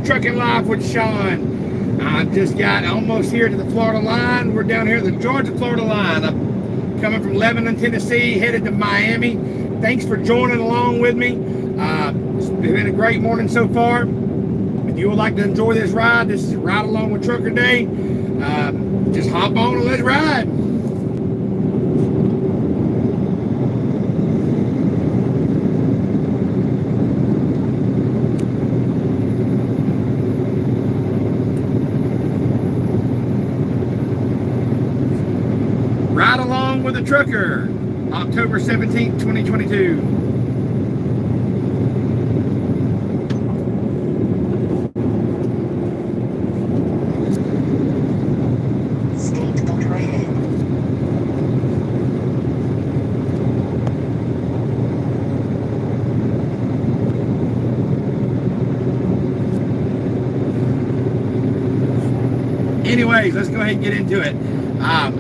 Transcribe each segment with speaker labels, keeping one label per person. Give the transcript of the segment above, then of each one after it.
Speaker 1: Trucking Life with Sean. I've just got almost here to the Florida line. We're down here at the Georgia-Florida line. I'm coming from Lebanon, Tennessee, headed to Miami. Thanks for joining along with me. It's been a great morning so far. If you would like to enjoy this ride, this is Ride Along with Trucker Day. Just hop on and let's ride. Ride Along with a Trucker, October 17th, 2022. Anyways, let's go ahead and get into it.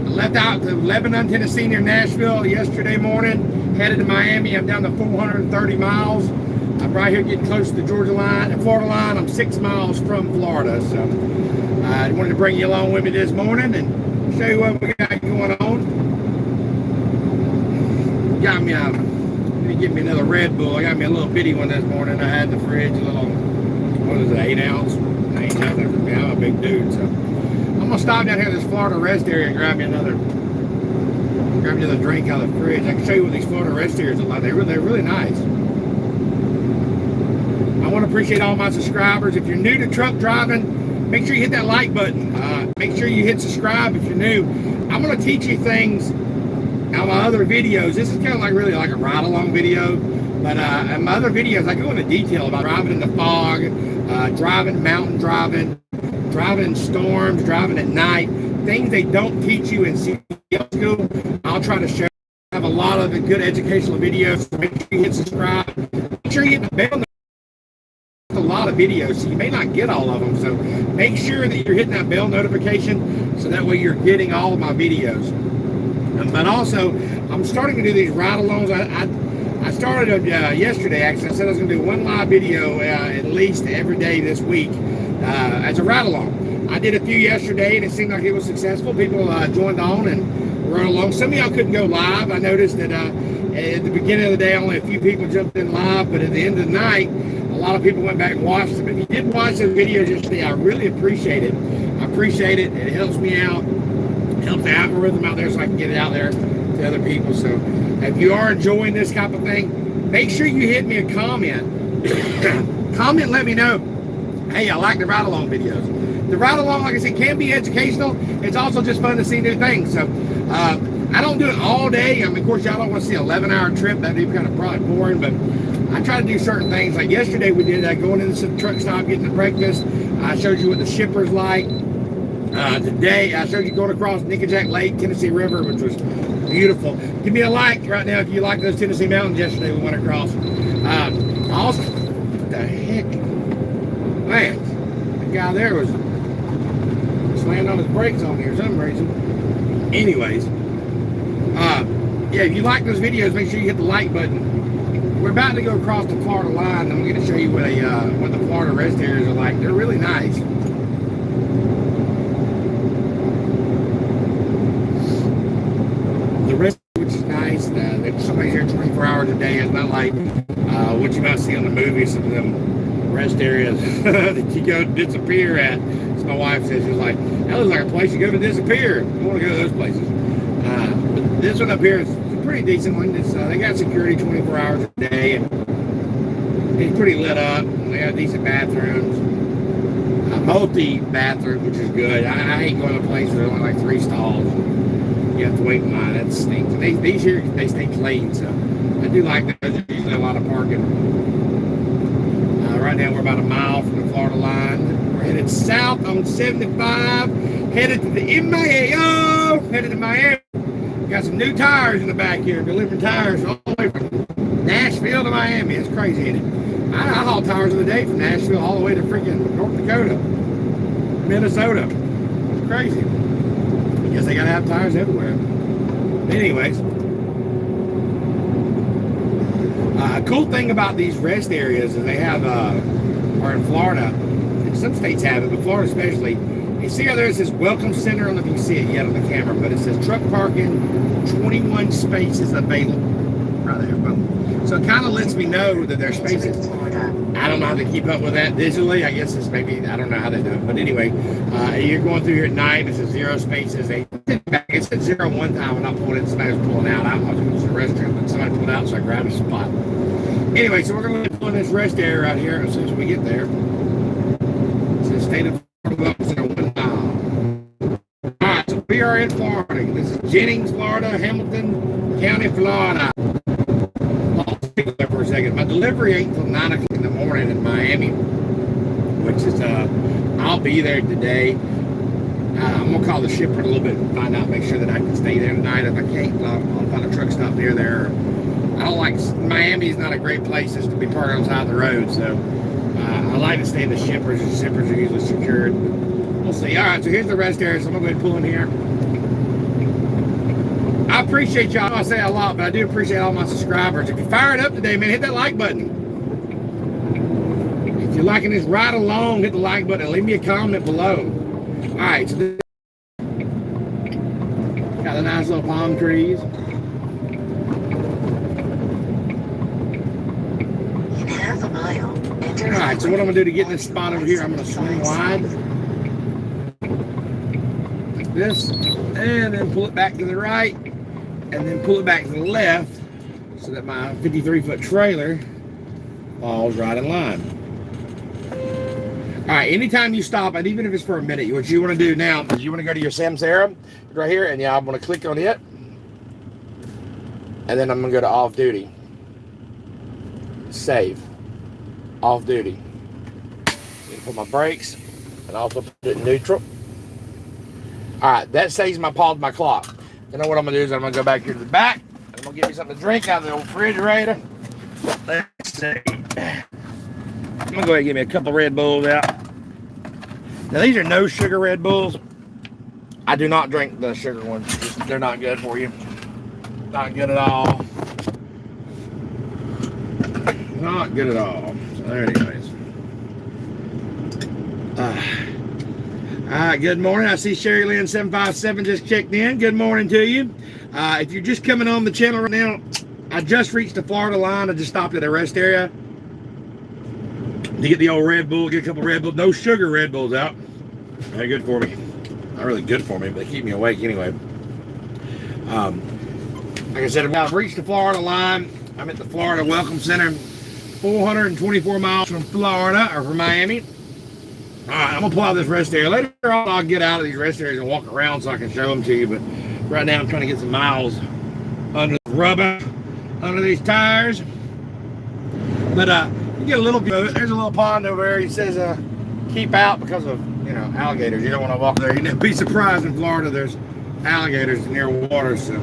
Speaker 1: Left out to Lebanon, Tennessee near Nashville yesterday morning, headed to Miami. I'm down to 430 miles. I'm right here getting close to the Georgia line and Florida line. I'm 6 miles from Florida. So I wanted to bring you along with me this morning and show you what we got going on. Got me let me get me another Red Bull. I got me a little bitty one this morning. I had in the fridge, a little, what is it, 8 ounce? I ain't nothing for me. I'm a big dude, so I'm gonna stop down here at this Florida rest area and grab me another drink out of the fridge. I can show you what these Florida rest areas look like. They're really nice. I want to appreciate all my subscribers. If you're new to truck driving, make sure you hit that like button. Make sure you hit subscribe if you're new. I'm gonna teach you things on my other videos. This is kind of like really like a ride along video, but in my other videos I go into detail about driving in the fog, driving, mountain driving in storms, driving at night, things they don't teach you in CDL school. I'll try to show you. I have a lot of good educational videos. Make sure you hit subscribe. Make sure you hit the bell. A lot of videos, so you may not get all of them. So make sure that you're hitting that bell notification so that way you're getting all of my videos. But also, I'm starting to do these ride-alongs. I started yesterday, actually. I said I was going to do one live video at least every day this week as a ride-along. I did a few yesterday, and it seemed like it was successful. People joined on and run along. Some of y'all couldn't go live. I noticed that at the beginning of the day, only a few people jumped in live, but at the end of the night, a lot of people went back and watched them. If you did watch those videos yesterday, I really appreciate it. I appreciate it. It helps me out. It helps the algorithm out there so I can get it out there to other people. So if you are enjoying this type of thing, make sure you hit me a comment. Comment, let me know, hey, I like the ride-along videos. The ride-along, like I said, can be educational. It's also just fun to see new things. So I don't do it all day. I mean, of course, y'all don't want to see an 11-hour trip. That'd be kind of probably boring, but I try to do certain things. Like yesterday we did going into some truck stop, getting the breakfast. I showed you what the shipper's like. Today, I showed you going across Nickajack Lake, Tennessee River, which was beautiful. Give me a like right now if you like those Tennessee mountains yesterday we went across. Also, what the heck? Man, the guy there was slammed on his brakes on here for some reason. Anyways, yeah, if you like those videos, make sure you hit the like button. We're about to go across the Florida line. I'm going to show you what the Florida rest areas are like. They're really nice. The rest, which is nice. Somebody's here 24 hours a day. It's not like what you might see on the movies. Some of them rest areas that you go disappear at. As my wife says, she's like, that looks like a place you go to disappear. I want to go to those places. But this one up here is a pretty decent one. They got security 24 hours a day. And it's pretty lit up. They got decent bathrooms. Multi-bathroom, which is good. I hate going to a place where there's only like 3 stalls. You have to wait in line. That stinks. And these here, they stay clean. So I do like that. There's usually a lot of parking. Right now we're about a mile from the Florida line. We're headed south on 75, headed to the MIAO, headed to Miami. Got some new tires in the back here, delivering tires all the way from Nashville to Miami. It's crazy, isn't it? I haul tires of the day from Nashville all the way to freaking North Dakota, Minnesota. It's crazy. I guess they gotta have tires everywhere. But anyways, a cool thing about these rest areas is they have, or in Florida, some states have it, but Florida especially. You see how there says Welcome Center? I don't know if you can see it yet on the camera, but it says truck parking, 21 spaces available. Right there, boom. So it kind of lets me know that there's spaces. I don't know how to keep up with that visually. I guess it's maybe, I don't know how they do it. But anyway, you're going through here at night. It says 0 spaces. It said 0 one time when I pulled in. Somebody was pulling out. I was going to the restroom, but somebody pulled out, so I grabbed a spot. Anyway, so we're going to pull in this rest area right here as soon as we get there. It says state of Florida, 1 mile. All right, so we are in Florida. This is Jennings, Florida, Hamilton County, Florida. There for a second. My delivery ain't until 9 o'clock in the morning in Miami, which is I'll be there today. I'm gonna call the shipper in a little bit and find out, make sure that I can stay there tonight. If I can't, I'll find a truck stop near there. I don't like Miami's not a great place just to be parked on the side of the road, so I like to stay in the shippers. The shippers are usually secured. We'll see. All right, so here's the rest area. So I'm gonna go ahead and pull in here. I appreciate y'all. I say a lot, but I do appreciate all my subscribers. If you fire it up today, man, hit that like button. If you're liking this ride along, hit the like button. Leave me a comment below. All right, so got the nice little palm trees.
Speaker 2: In half a mile,
Speaker 1: all right, so what I'm gonna do to get in this spot over here, I'm gonna swing wide like this, and then pull it back to the right. And then pull it back to the left so that my 53-foot trailer falls right in line. All right, anytime you stop, and even if it's for a minute, what you want to do now is you want to go to your Samsara right here, and I'm going to click on it. And then I'm going to go to off duty. Save. Off duty. Put my brakes and also put it in neutral. All right, that saves my pause my clock. You know what I'm going to do is I'm going to go back here to the back. I'm going to get me something to drink out of the old refrigerator. Let's see. I'm going to go ahead and get me a couple Red Bulls out. Now, these are no sugar Red Bulls. I do not drink the sugar ones. They're not good for you. Not good at all. Not good at all. So, there anyways. All right, good morning. I see Sherry Lynn 757 just checked in. Good morning to you. If you're just coming on the channel right now, I just reached the Florida line. I just stopped at a rest area to get the old Red Bull, get a couple Red Bulls. No sugar Red Bulls out. They're good for me. Not really good for me, but they keep me awake anyway. Like I said, I've reached the Florida line. I'm at the Florida Welcome Center, 424 miles from Florida, or from Miami. All right, I'm going to pull out this rest area. Later on, I'll get out of these rest areas and walk around so I can show them to you. But right now, I'm trying to get some miles under the rubber, under these tires. But you get a little bit of it. There's a little pond over there. He says keep out because of, alligators. You don't want to walk there. You'd be surprised in Florida there's alligators near water. So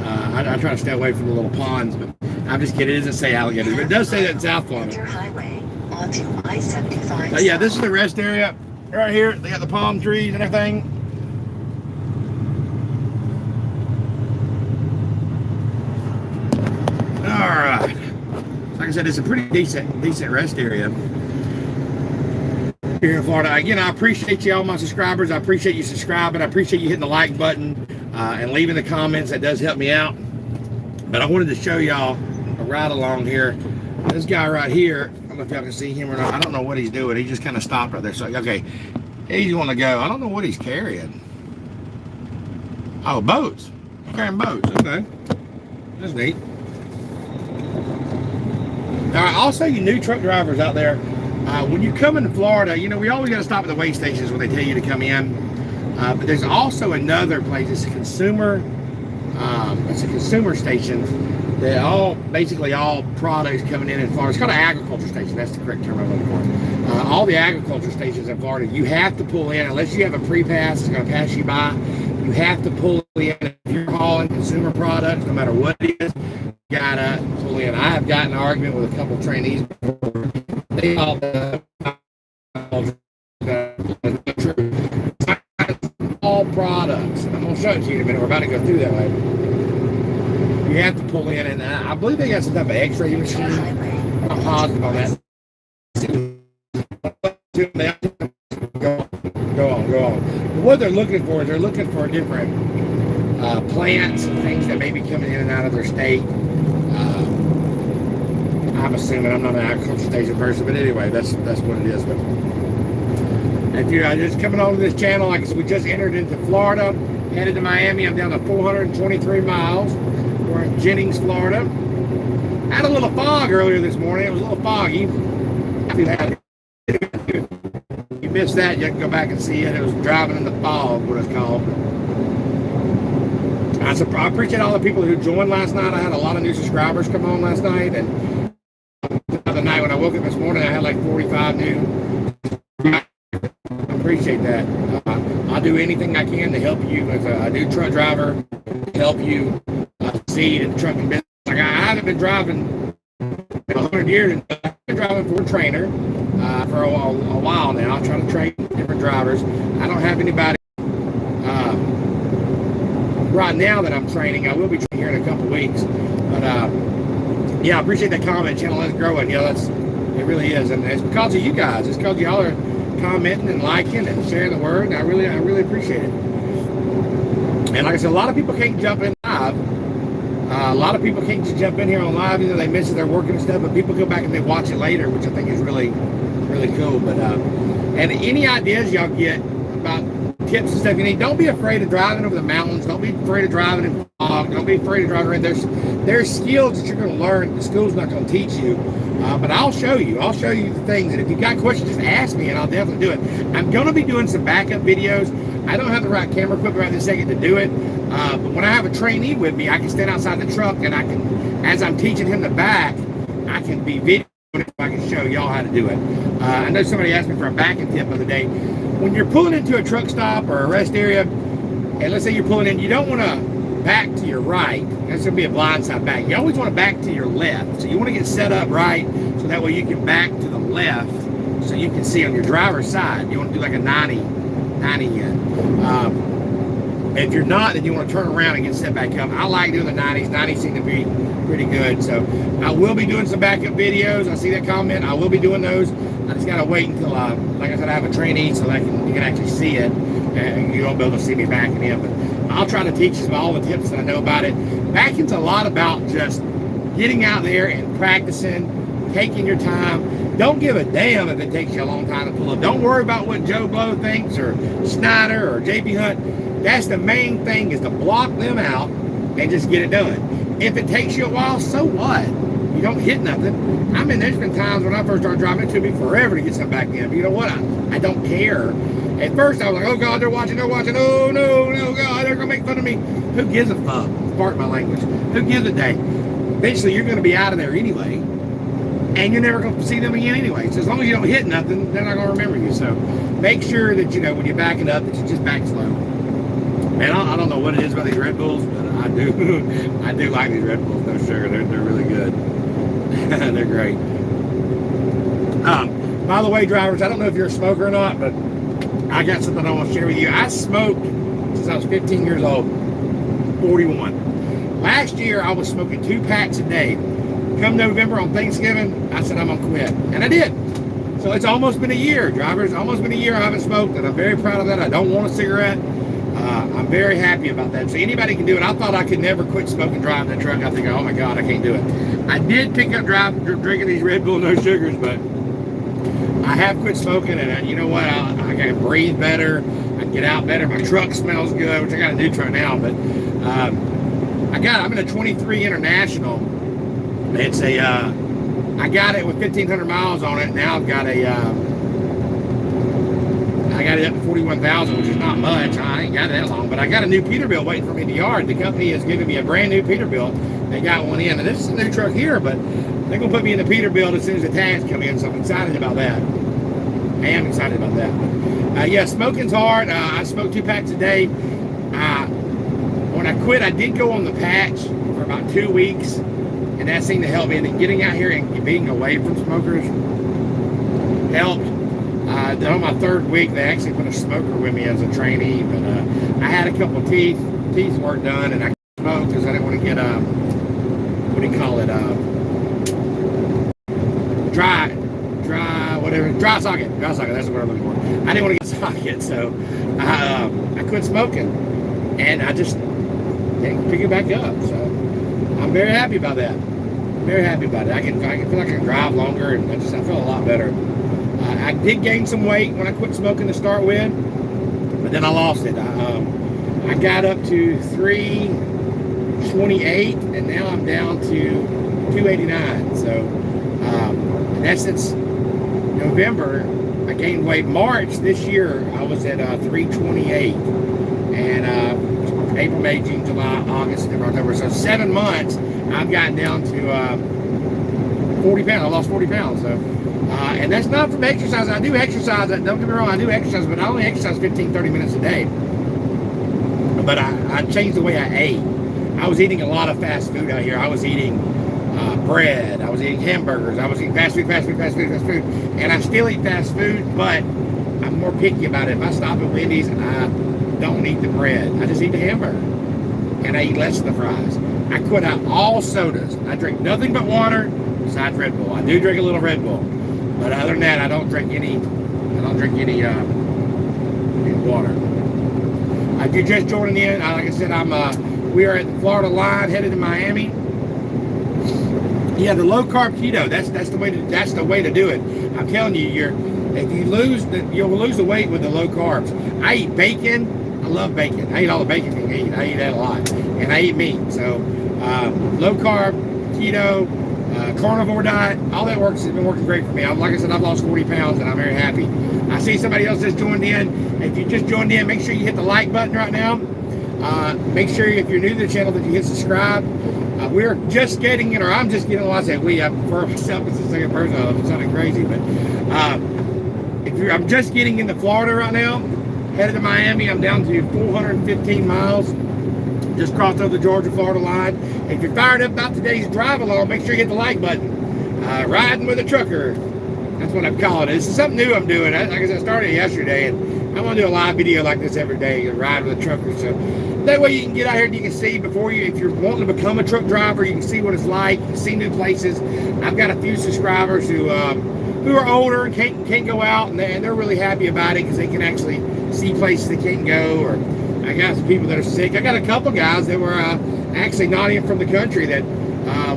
Speaker 1: I try to stay away from the little ponds. But I'm just kidding. It doesn't say alligators. But it does say that in South Florida.
Speaker 2: Onto I-75.
Speaker 1: Yeah, this is the rest area right here. They got the palm trees and everything. All right. Like I said, it's a pretty decent rest area here in Florida. Again, I appreciate you, all my subscribers. I appreciate you subscribing. I appreciate you hitting the like button and leaving the comments. That does help me out. But I wanted to show y'all a ride along here. This guy right here, I don't know if y'all can see him or not. I don't know what he's doing. He just kind of stopped right there. So, okay, he's going to go. I don't know what he's carrying. Oh, boats. He's carrying boats. Okay. That's neat. All right, also, you new truck drivers out there, when you come into Florida, we always got to stop at the weigh stations when they tell you to come in. But there's also another place. It's a consumer station. They're basically all products coming in Florida. It's called an agriculture station. That's the correct term I'm looking for. All the agriculture stations in Florida, you have to pull in, unless you have a pre-pass, it's going to pass you by. You have to pull in. If you're hauling consumer products, no matter what it is, you got to pull in. I have gotten an argument with a couple of trainees before. They all products. And I'm going to show it to you in a minute. We're about to go through that way. You have to pull in, and I believe they got some type of X-ray machine. I'm positive on that. But what they're looking for is they're looking for different plants and things that may be coming in and out of their state. I'm assuming, I'm not an agricultural station person, but anyway, that's what it is. But if you're just coming on to this channel, like I said, we just entered into Florida, headed to Miami. I'm down to 423 miles. We're in Jennings, Florida. Had a little fog earlier this morning. It was a little foggy. If you missed that, you can go back and see it. It was driving in the fog, what it's called. I appreciate all the people who joined last night. I had a lot of new subscribers come on last night, and the other night when I woke up this morning, I had like 45 new. I appreciate that. I'll do anything I can to help you as a new truck driver, help you succeed in the trucking business. Like I haven't been driving 100 years, and I've been driving for a trainer for a while now. I'm trying to train different drivers. I don't have anybody right now that I'm training. I will be training here in a couple weeks. But yeah, I appreciate that comment. Channel is growing. Yeah, it really is, and it's because of you guys. It's because y'all are commenting and liking and sharing the word. And I really appreciate it. And like I said, a lot of people can't jump in live. A lot of people can't just jump in here on live. They miss it, they're working and stuff. But people go back and they watch it later, which I think is really cool. But and any ideas y'all get about tips and stuff you need, don't be afraid of driving over the mountains. Don't be afraid of driving in fog. Don't be afraid of driving around. There's skills that you're going to learn. The school's not going to teach you, but I'll show you the things. And if you've got questions, just ask me and I'll definitely do it. I'm going to be doing some backup videos. I don't have the right camera equipment right this second to do it, but when I have a trainee with me, I can stand outside the truck and I can, as I'm teaching him the back, I can be videoing it so I can show y'all how to do it. I know somebody asked me for a backing tip the other day. When you're pulling into a truck stop or a rest area, and let's say you're pulling in, you don't want to back to your right. That's going to be a blindside back. You always want to back to your left. So you want to get set up right so that way you can back to the left so you can see on your driver's side. You want to do like a 90 in. If you're not, then you want to turn around and get set back up. I like doing the 90s. 90s seem to be pretty good. So I will be doing some backup videos. I see that comment. I will be doing those. I just got to wait until, like I said, I have a trainee so that you can actually see it. And you won't be able to see me backing in. But I'll try to teach you all the tips that I know about it. Backing's a lot about just getting out there and practicing, taking your time. Don't give a damn if it takes you a long time to pull up. Don't worry about what Joe Blow thinks or Snyder or JP Hunt. That's the main thing, is to block them out and just get it done. If it takes you a while, so what? You don't hit nothing. I mean, there's been times when I first started driving, it took me forever to get something back in. But you know what? I don't care. At first, I was like, oh, God, they're watching. Oh, no, God, they're going to make fun of me. Who gives a fuck? Pardon my language. Who gives a dang? Eventually, you're going to be out of there anyway. And you're never going to see them again anyway. So as long as you don't hit nothing, they're not going to remember you. So make sure that, you know, when you're backing up, that you just back slow. Man, I don't know what it is about these Red Bulls, but I do. I do like these Red Bulls, no sugar. They're really good. They're great. By the way, drivers, I don't know if you're a smoker or not, but I got something I want to share with you. I smoked since I was 15 years old, 41. Last year, I was smoking 2 packs a day. Come November on Thanksgiving, I said I'm going to quit. And I did. So it's almost been a year, drivers. Almost been a year I haven't smoked, and I'm very proud of that. I don't want a cigarette. I'm very happy about that. So anybody can do it. I thought I could never quit smoking, driving the truck. I think, oh my God, I can't do it. I did pick up drinking these Red Bull no sugars, but I have quit smoking, and you know what? I can breathe better. I can get out better. My truck smells good, which I got a new truck now, but I'm in a 23 International. It's a, I got it with 1,500 miles on it. Now I've got I got it up to 41,000, which is not much. I ain't got it that long, but I got a new Peterbilt waiting for me in the yard. The company is giving me a brand new Peterbilt. They got one in, and this is a new truck here, but they're gonna put me in the Peterbilt as soon as the tags come in. So I'm excited about that. I am excited about that. Yeah, smoking's hard. I smoke 2 packs a day. When I quit, I did go on the patch for about 2 weeks, and that seemed to help me. And getting out here and being away from smokers helped. On my 3rd week, they actually put a smoker with me as a trainee, but I had a couple teeth work done, and I smoked because I didn't want to get dry, whatever dry socket. That's the word I'm looking for. I didn't want to get a socket, so I quit smoking, and I just didn't pick it back up. So I'm very happy about that. Very happy about it. I can feel like I can drive longer, and I feel a lot better. I did gain some weight when I quit smoking to start with, but then I lost it. I got up to 328, and now I'm down to 289. So and that's since November. I gained weight. March this year I was at 328, and April, May, June, July, August, September, October. So 7 months I've gotten down to 40 pounds. I lost 40 pounds. So and that's not from exercise. I do exercise. Don't get me wrong, I do exercise, but I only exercise 15-30 minutes a day. But I changed the way I ate. I was eating a lot of fast food out here. I was eating bread. I was eating hamburgers. I was eating fast food. And I still eat fast food, but I'm more picky about it. If I stop at Wendy's, I don't eat the bread. I just eat the hamburger. And I eat less of the fries. I quit out all sodas. I drink nothing but water besides Red Bull. I do drink a little Red Bull. But other than that, I don't drink any water. If you're just joining in, like I said, we are at the Florida line headed to Miami. Yeah, the low carb keto. That's the way to do it. I'm telling you, if you you'll lose the weight with the low carbs. I eat bacon. I love bacon. I eat all the bacon you can eat. I eat that a lot, and I eat meat. So low carb, keto, carnivore diet, all that has been working great for me. Like I said, I've lost 40 pounds, and I'm very happy. I see somebody else just joined in. If you just joined in, make sure you hit the like button right now. Make sure if you're new to the channel that you hit subscribe. We're just getting it, or I'm just getting, I say we, I prefer myself as the second person. It's something crazy, but I'm just getting into Florida right now, headed to Miami. I'm down to 415 miles, just crossed over the Georgia-Florida line. If you're fired up about today's drive along, make sure you hit the like button. Riding with a trucker, that's what I'm calling it. This is something new I'm doing. Like I said, I started yesterday, and I'm going to do a live video like this every day, ride with a trucker. So that way you can get out here and you can see before you, if you're wanting to become a truck driver, you can see what it's like, you can see new places. I've got a few subscribers who are older and can't go out, and they're really happy about it because they can actually see places they can't go. Or I got some people that are sick. I got a couple guys that were actually not even from the country that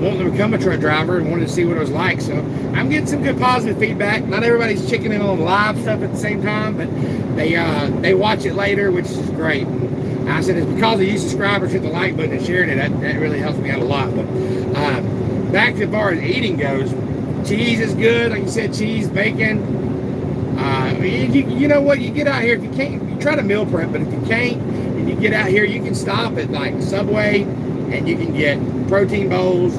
Speaker 1: wanted to become a truck driver and wanted to see what it was like. So I'm getting some good positive feedback. Not everybody's checking in on live stuff at the same time, but they watch it later, which is great. And I said it's because of you subscribers hit the like button and sharing it. That really helps me out a lot. But back to as far as eating goes, cheese is good. Like you said, cheese, bacon. You know what? You get out here, if you can't, you try to meal prep, but if you can't, and you get out here, you can stop at like Subway and you can get protein bowls.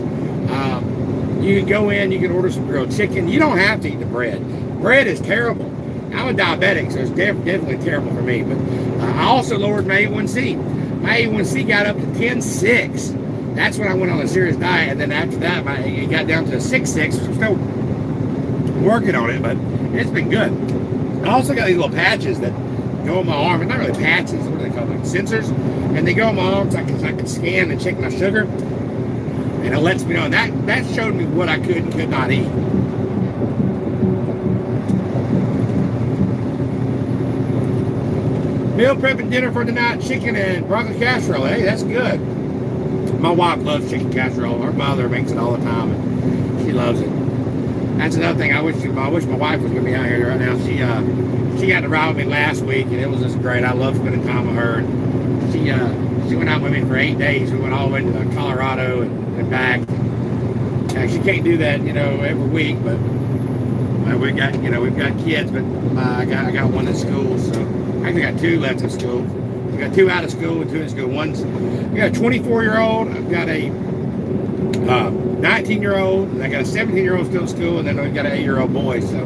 Speaker 1: You can go in, you can order some grilled chicken. You don't have to eat the bread. Bread is terrible. I'm a diabetic, so it's definitely terrible for me. But I also lowered my A1C. My A1C got up to 10.6. That's when I went on a serious diet, and then after that, it got down to 6.6. I'm still working on it, but it's been good. I also got these little patches that go on my arm. It's not really patches. What do they call them? Sensors. And they go on my arms. So I can scan and check my sugar. And it lets me know. And that showed me what I could and could not eat. Meal prepping dinner for tonight, chicken and broccoli casserole. Hey, that's good. My wife loves chicken casserole. Her mother makes it all the time, and she loves it. That's another thing. I wish my wife was going to be out here right now. She got to ride with me last week, and it was just great. I love spending time with her. And she went out with me for 8 days. We went all the way to Colorado and back. She can't do that, every week, but we've got kids. But I got one in school, so I actually got two left in school. We got two out of school and two in school. We got a 24-year-old. I've got a 19-year-old. I got a 17-year-old still in school, and then we've got an 8-year-old boy. So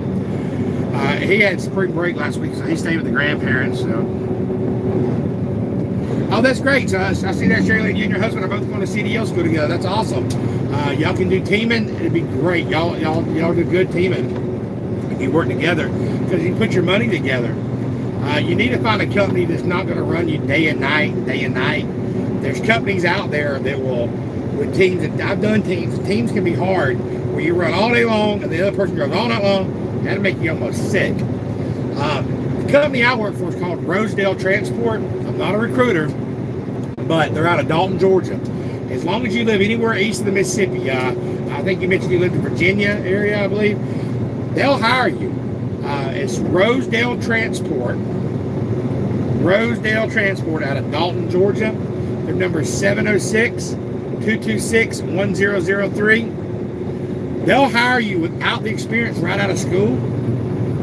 Speaker 1: he had spring break last week, so he stayed with the grandparents. So, oh, that's great. So I see that Shirley, you and your husband are both going to CDL school together. That's awesome. Y'all can do teaming. It'd be great. Y'all do good teaming if you work together, because you put your money together. You need to find a company that's not going to run you day and night. There's companies out there that will, with teams, and I've done teams. Teams can be hard, where you run all day long and the other person goes all night long, That'll make you almost sick. The company I work for is called Rosedale Transport. I'm not a recruiter, but they're out of Dalton, Georgia. As long as you live anywhere east of the Mississippi, I think you mentioned you lived in Virginia area, I believe, they'll hire you. It's Rosedale Transport. Rosedale Transport out of Dalton, Georgia. Their number is 706-226-1003. They'll hire you without the experience right out of school,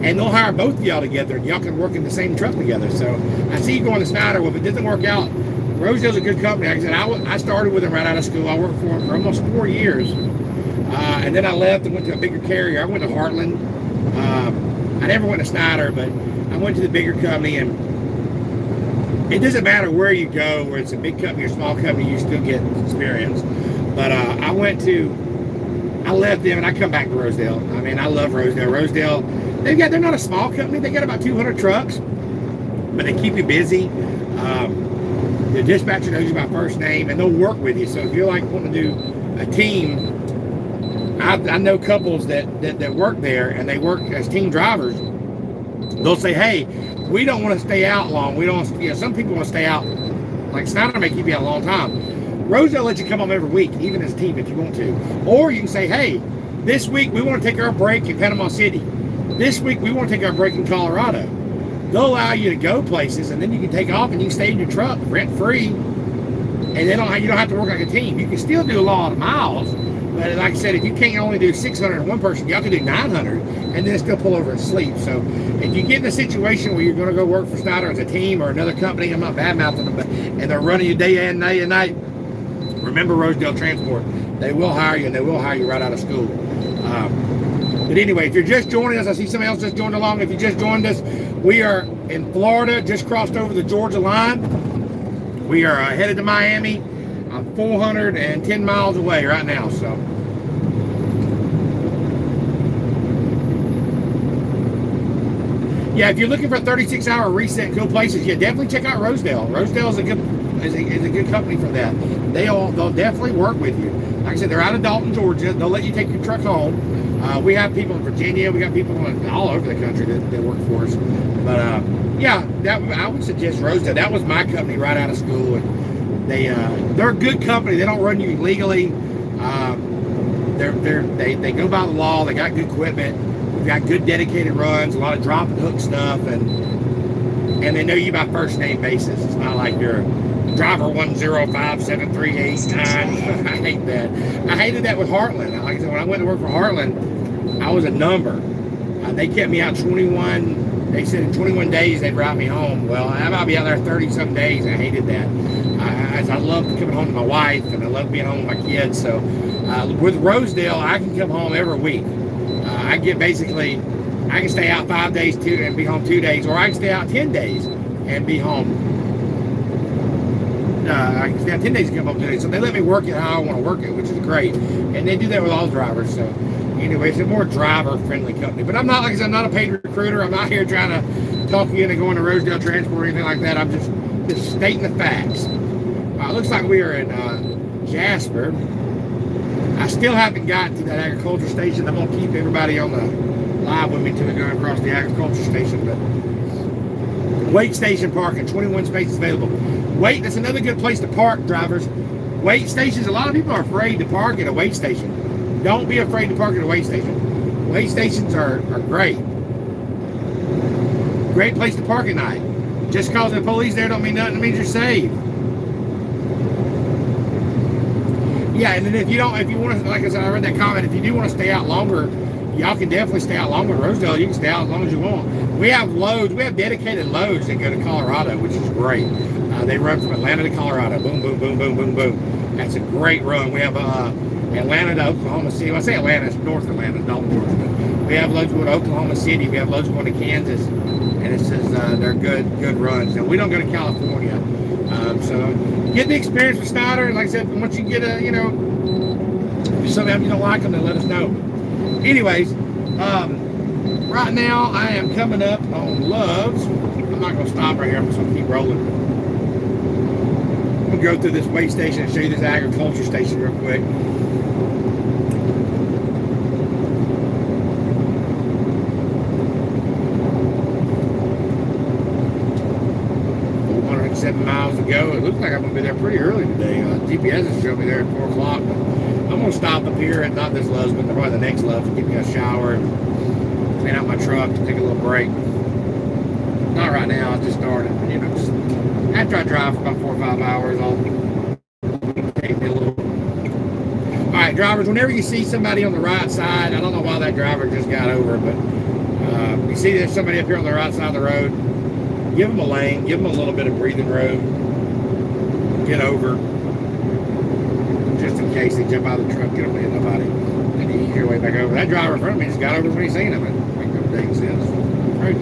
Speaker 1: and they'll hire both of y'all together, and y'all can work in the same truck together. So I see you going to Snyder. Well, if it doesn't work out, Rosedale's a good company. Like I said, I started with them right out of school. I worked for them for almost 4 years. And then I left and went to a bigger carrier. I went to Heartland. I never went to Snyder, but I went to the bigger company. And it doesn't matter where you go, whether it's a big company or small company, you still get experience. But I left them and I come back to Rosedale. I mean, I love Rosedale. Rosedale, they're not a small company. They got about 200 trucks, but they keep you busy. The dispatcher knows you by first name, and they'll work with you. So if you're like wanting to do a team, I know couples that work there, and they work as team drivers. They'll say, "Hey, we don't want to stay out long. We don't. Some people want to stay out. Like Snyder may keep you out a long time. Rosedale lets you come home every week, even as a team, if you want to. Or you can say, hey, this week we want to take our break in Panama City. This week we want to take our break in Colorado. They'll allow you to go places, and then you can take off and you can stay in your truck rent free, and you don't have to work like a team. You can still do a lot of miles, but like I said, if you can't only do 600 in one person, y'all can do 900 and then still pull over and sleep. So if you get in a situation where you're going to go work for Snyder as a team or another company, I'm not bad mouthing them, and they're running you day and night, remember Rosedale Transport. They will hire you, and they will hire you right out of school. But anyway, if you're just joining us, I see somebody else just joined along. If you just joined us, we are in Florida, just crossed over the Georgia line. We are headed to Miami. I'm 410 miles away right now. So yeah, if you're looking for 36-hour reset and cool places, yeah, definitely check out Rosedale. Rosedale is a good company for that. They'll definitely work with you. Like I said, they're out of Dalton, Georgia. They'll let you take your truck home. We have people in Virginia. We got people all over the country that work for us. But yeah, I would suggest Rosedale. That was my company right out of school, and they're a good company. They don't run you illegally. They go by the law. They got good equipment. We've got good dedicated runs. A lot of drop and hook stuff, and they know you by first name basis. It's not like you're driver 1057389. I hate that. I hated that with Heartland. Like I said, when I went to work for Heartland, I was a number. They kept me out 21. They said in 21 days they'd route me home. Well, I'll be out there 30-some days. I hated that. I loved coming home to my wife, and I loved being home with my kids. So with Rosedale, I can come home every week. I can stay out 5 days and be home 2 days, or I can stay out 10 days and be home. I can stay out 10 days and come home 2 days. So they let me work it how I want to work it, which is great. And they do that with all drivers. So anyway, it's a more driver-friendly company. But I'm not, like I said, I'm not a paid recruiter. I'm not here trying to talk you into going to Rosedale Transport or anything like that. I'm just stating the facts. It looks like we are in Jasper. I still haven't gotten to that agriculture station. I'm going to keep everybody on the live with me until we go across the agriculture station. But Wait station parking, 21 spaces available. Wait, that's another good place to park, drivers. Wait stations, a lot of people are afraid to park at a wait station. Don't be afraid to park at a wait station. Wait stations are great. Great place to park at night. Just because the police there don't mean nothing. It means you're safe. Yeah, and then if you want to, like I said, I read that comment, if you do want to stay out longer, y'all can definitely stay out longer in Rosedale. You can stay out as long as you want. We have loads. We have dedicated loads that go to Colorado, which is great. They run from Atlanta to Colorado. Boom, boom, boom, boom, boom, boom. That's a great run. We have Atlanta to Oklahoma City. When I say Atlanta, it's North Atlanta, Dalton, Georgia. But we have loads going to Oklahoma City. We have loads going to Kansas. And it says they're good runs. And we don't go to California. So get the experience with Snyder. And like I said, once you get if something you don't like them, then let us know. Anyways, right now I am coming up on Loves. I'm not going to stop right here. I'm just going to keep rolling. I'm going to go through this weigh station and show you this agriculture station real quick. 27 miles to go. It looks like I'm going to be there pretty early today. GPS has showed me there at 4 o'clock. I'm going to stop up here at not this Love's, but probably the next Love's, to give me a shower and clean out my truck, take a little break. Not right now, I just started. You know, just after I drive for about 4 or 5 hours, I'll take me a little. All right, drivers, whenever you see somebody on the right side, I don't know why that driver just got over, but you see there's somebody up here on the right side of the road, give them a lane, give them a little bit of breathing room, get over, just in case they jump out of the truck, get them to hit nobody, and you ease your way back over. That driver in front of me just got over when he seen him. It makes no dang sense. Crazy,